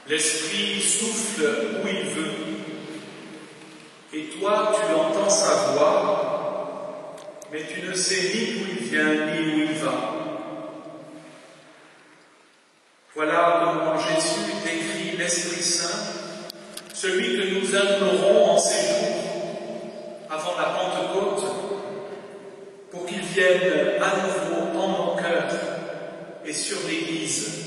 L'Esprit souffle où il veut, et toi tu entends sa voix, mais tu ne sais ni d'où il vient ni où il va. Voilà comment Jésus décrit l'Esprit Saint, celui que nous implorons en ces jours, avant la Pentecôte, pour qu'il vienne à nouveau en nos cœurs et sur l'Église.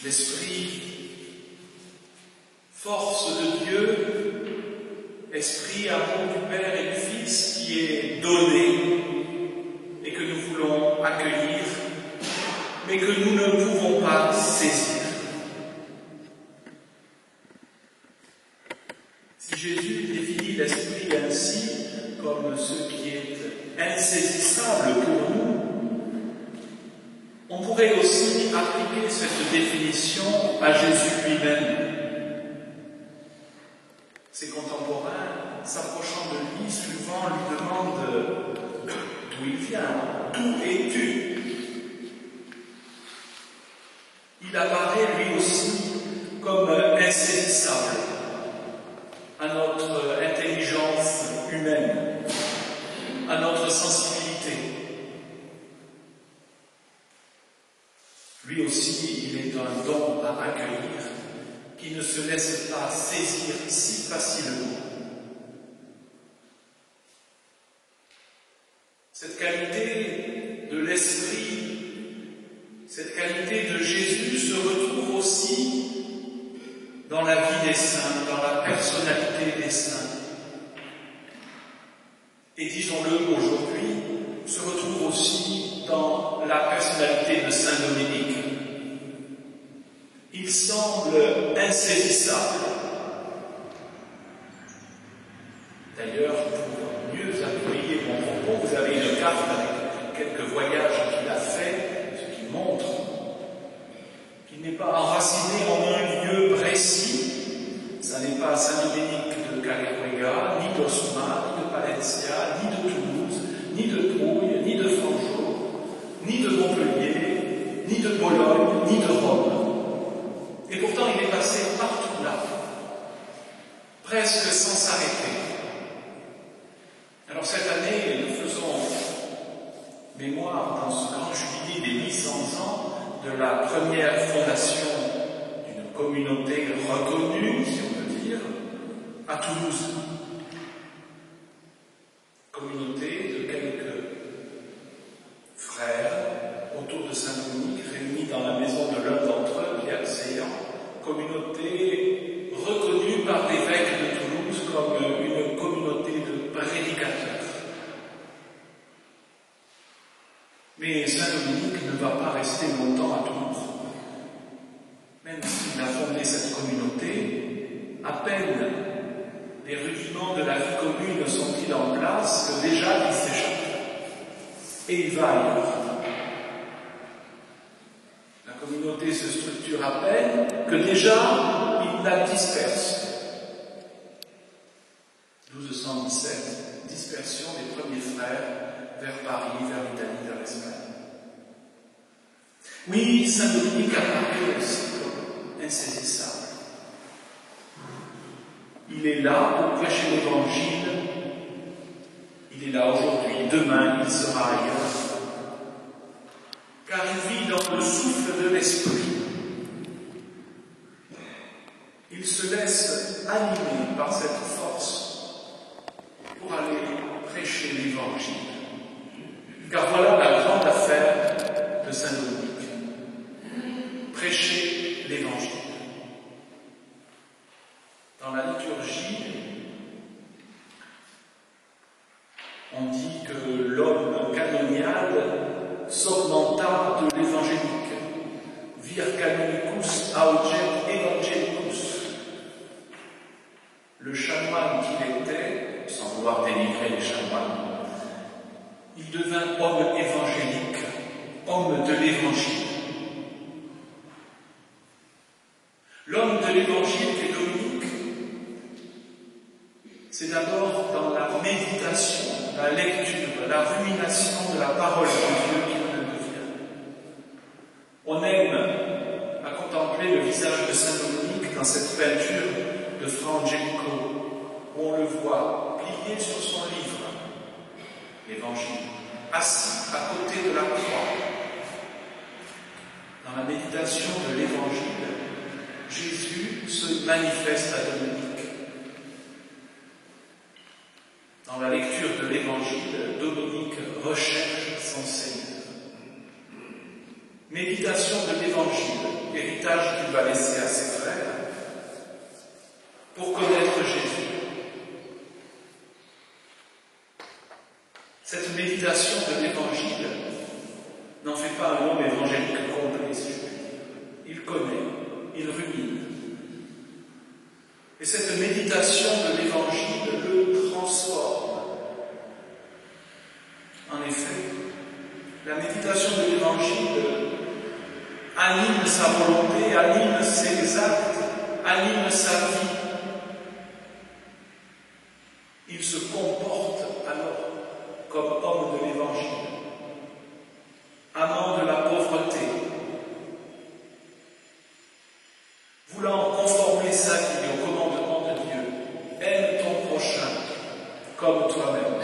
L'Esprit, force de Dieu, Esprit, amour du Père et du Fils, qui est donné et que nous voulons accueillir, mais que nous ne pouvons pas saisir. Si Jésus définit l'Esprit ainsi, comme ce qui est insaisissable pour nous, on pourrait aussi appliquer cette définition à Jésus lui-même. Ses contemporains, s'approchant de lui, souvent lui demandent d'où il vient, d'où es-tu? Il apparaît lui aussi comme insaisissable à notre intelligence humaine, à notre sensibilité. Lui aussi, il est un don à accueillir, qui ne se laisse pas saisir si facilement. Cette qualité de l'Esprit, cette qualité de Jésus se retrouve aussi dans la vie des saints, dans la personnalité des saints. Et disons-le aujourd'hui, se retrouve aussi dans la personnalité de Saint Dominique. Il semble insaisissable. D'ailleurs, pour mieux appuyer mon propos, vous avez une carte avec quelques voyages qu'il a fait, ce qui montre qu'il n'est pas enraciné en un lieu précis. Ça n'est pas Saint-Dominique de Caleruega, ni d'Osma, ni de Palencia, ni de Toulouse, ni de Trouille, ni de Franchot, ni de Montpellier, ni de Bologne, ni de Rome. Et pourtant, il est passé partout là, presque sans s'arrêter. Alors cette année, nous faisons mémoire dans ce grand jubilé des 800 ans de la première fondation d'une communauté reconnue, si on peut dire, à Toulouse. Communauté de quelques frères autour de Saint-Dominique, réunis dans la maison de l'un d'entre eux, Pierre Séant, communauté reconnue par l'évêque de Toulouse comme une communauté de prédicateurs. Mais Saint-Dominique ne va pas rester longtemps à Toulouse. Même s'il a fondé cette communauté, à peine les rudiments de la vie commune sont-ils en place que déjà il s'échappe. Et il va ailleurs. La communauté se structure à peine que déjà il la disperse. 1217, dispersion des premiers frères vers Paris, vers l'Italie, vers l'Espagne. Oui, Saint-Dominique apparaît aussi comme insaisissable. Il est là pour prêcher l'Évangile. Il est là aujourd'hui, demain il sera ailleurs. Car il vit dans le souffle de l'Esprit. Il se laisse animer par cette force pour aller prêcher l'Évangile. Car voilà la grande affaire de Saint-Dominique. Prêcher l'Évangile. Dans la liturgie, on dit que l'homme canonial s'augmenta de l'évangélique. Vir canonicus auget evangelicus. Le chanoine qu'il était, sans vouloir dénigrer les chanoines, il devint homme évangélique, homme de l'évangile. L'homme de l'évangile qu'est Dominique, c'est d'abord dans la méditation, la lecture, la rumination de la parole de Dieu qu'il le devient. On aime peinture de Fra Angelico, où on le voit plié sur son livre, l'Évangile, assis à côté de la croix. Dans la méditation de l'Évangile, Jésus se manifeste à Dominique. Dans la lecture de l'Évangile, Dominique recherche son Seigneur. Méditation de l'Évangile, héritage qu'il va laisser à ses frères, pour connaître Jésus. Cette méditation de l'Évangile n'en fait pas un homme évangélique complet, si je puis dire. Il connaît, il rumine. Et cette méditation de l'Évangile le transforme. En effet, la méditation de l'Évangile anime sa volonté, anime ses actes, anime sa vie. Il se comporte alors comme homme de l'Évangile, amant de la pauvreté, voulant conformer sa vie au commandement de Dieu. Aime ton prochain comme toi-même.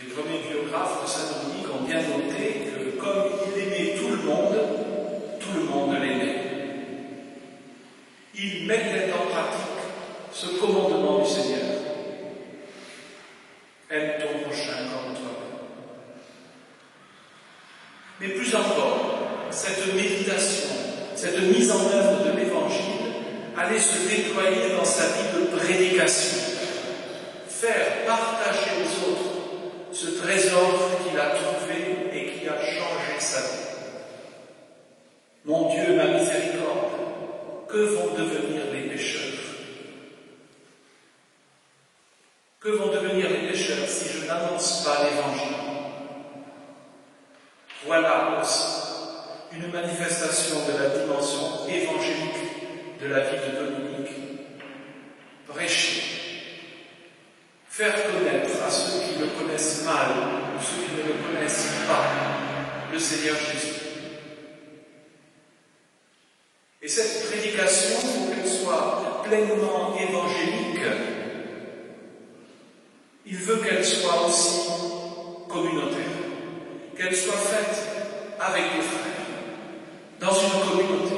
Les premiers biographes de saint Dominique ont bien noté que comme il aimait tout le monde l'aimait. Il mettait en pratique ce commandement du Seigneur. Aime ton prochain comme toi-même. Mais plus encore, cette méditation, cette mise en œuvre de l'Évangile allait se déployer dans sa vie de prédication, faire partager aux autres ce trésor qu'il a trouvé et qui a changé sa vie. Mon Dieu, ma miséricorde, que vont devenir les pécheurs? Que vont devenir les pécheurs si je n'annonce pas l'Évangile? Voilà aussi une manifestation de la dimension évangélique de la vie de Dominique. Prêcher, faire connaître à ceux qui le connaissent mal ou ceux qui ne le connaissent pas le Seigneur Jésus. Et cette prédication, pour qu'elle soit pleinement évangélique, il veut qu'elle soit aussi communautaire, qu'elle soit faite avec des frères, dans une communauté,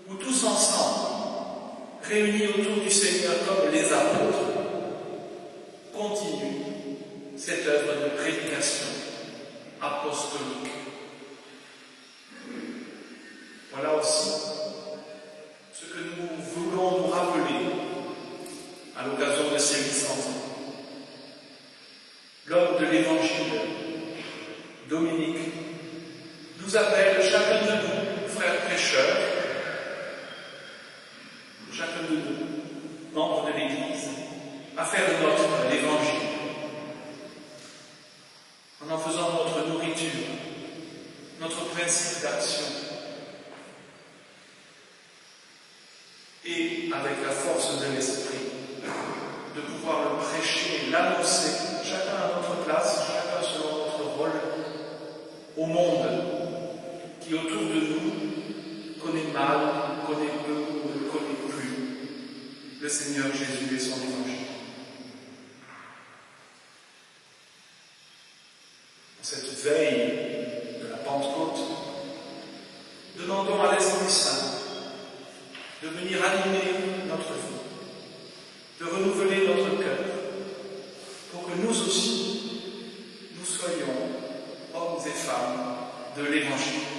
où tous ensemble, réunis autour du Seigneur comme les apôtres, continuent cette œuvre de prédication apostolique. Voilà aussi ce que nous voulons nous rappeler à l'occasion de ces 800 ans. L'homme de l'Évangile, Dominique, nous appelle chacun de nous, frères prêcheurs, chacun de nous, membres de l'Église, à faire notre l'Évangile, en faisant notre nourriture, notre principe d'action, et avec la force de l'Esprit, de pouvoir le prêcher, l'annoncer, chacun à notre place, chacun selon notre rôle, au monde qui autour de nous connaît mal, connaît peu ou ne connaît plus le Seigneur Jésus et son Évangile. En cette veille de la Pentecôte, demandons à l'Esprit Saint de venir animer notre vie, de renouveler notre cœur, pour que nous aussi, nous soyons hommes et femmes de l'Évangile.